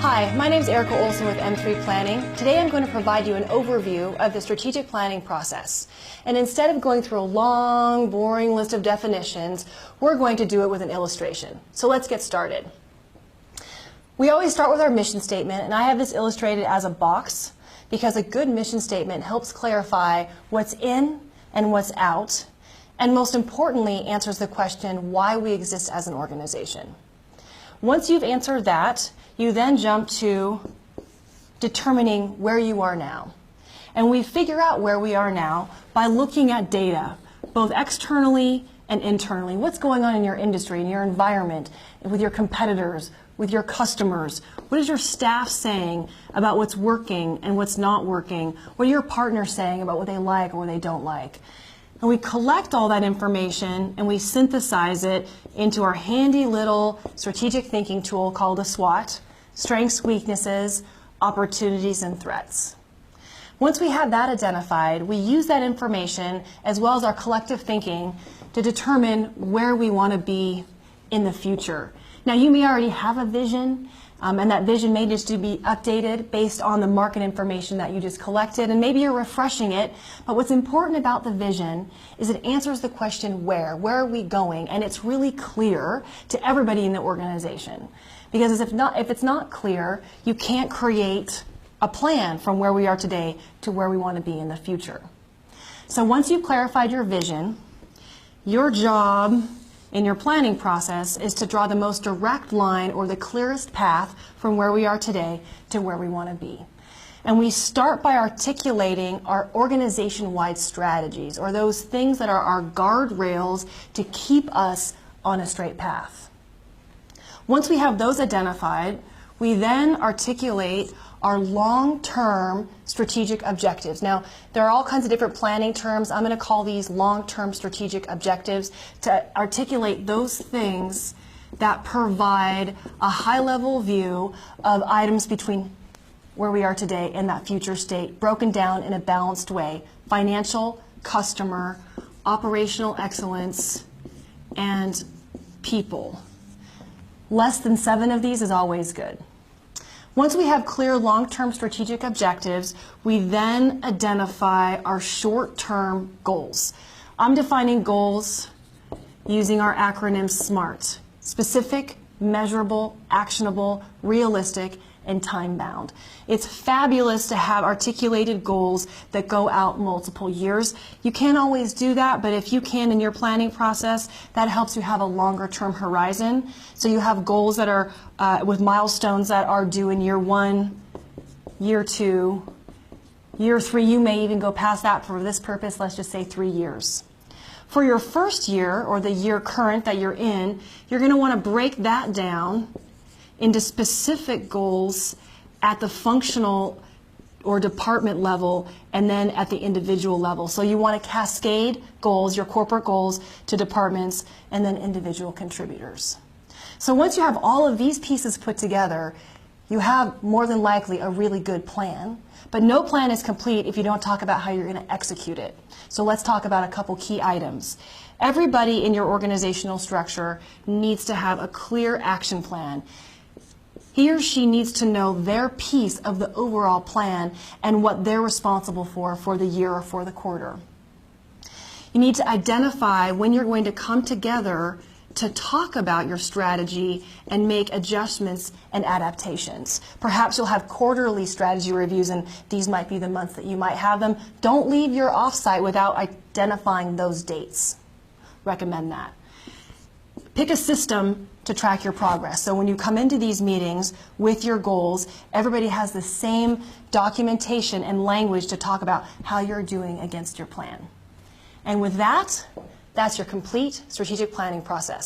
Hi, my name is Erica Olson with M3 Planning. Today I'm going to provide you an overview of the strategic planning process. And instead of going through a long, boring list of definitions, we're going to do it with an illustration. So let's get started. We always start with our mission statement, and I have this illustrated as a box because a good mission statement helps clarify what's in and what's out, and most importantly answers the question why we exist as an organization. Once you've answered that, you then jump to determining where you are now. And we figure out where we are now by looking at data, both externally and internally. What's going on in your industry, in your environment, with your competitors, with your customers? What is your staff saying about what's working and what's not working? What are your partners saying about what they like or what they don't like? And we collect all that information and we synthesize it into our handy little strategic thinking tool called a SWOT: strengths, weaknesses, opportunities, and threats. Once we have that identified, we use that information as well as our collective thinking to determine where we want to be in the future. Now, you may already have a vision, and that vision may just to be updated based on the market information that you just collected, and maybe you're refreshing it. But what's important about the vision is it answers the question where are we going, and it's really clear to everybody in the organization. Because if it's not clear, you can't create a plan from where we are today to where we want to be in the future. So once you've clarified your vision, your job in your planning process is to draw the most direct line or the clearest path from where we are today to where we want to be. And we start by articulating our organization-wide strategies, or those things that are our guardrails to keep us on a straight path. Once we have those identified, we then articulate our long-term strategic objectives. Now, there are all kinds of different planning terms. I'm going to call these long-term strategic objectives to articulate those things that provide a high-level view of items between where we are today and that future state, broken down in a balanced way: financial, customer, operational excellence, and people. Less than 7 of these is always good. Once we have clear long-term strategic objectives, we then identify our short-term goals. I'm defining goals using our acronym SMART: specific, measurable, actionable, realistic, and time-bound. It's fabulous to have articulated goals that go out multiple years. You can't always do that, but if you can in your planning process, that helps you have a longer-term horizon. So you have goals that are with milestones that are due in year 1, year 2, year 3. You may even go past that for this purpose. Let's just say 3 years. For your first year, or the year current that you're in, you're going to want to break that down into specific goals at the functional or department level, and then at the individual level. So you want to cascade goals, your corporate goals, to departments and then individual contributors. So once you have all of these pieces put together, you have more than likely a really good plan. But no plan is complete if you don't talk about how you're going to execute it. So let's talk about a couple key items. Everybody in your organizational structure needs to have a clear action plan. He or she needs to know their piece of the overall plan and what they're responsible for the year or for the quarter. You need to identify when you're going to come together to talk about your strategy and make adjustments and adaptations. Perhaps you'll have quarterly strategy reviews, and these might be the months that you might have them. Don't leave your offsite without identifying those dates. Recommend that. Pick a system to track your progress. So when you come into these meetings with your goals, everybody has the same documentation and language to talk about how you're doing against your plan. And with that, that's your complete strategic planning process.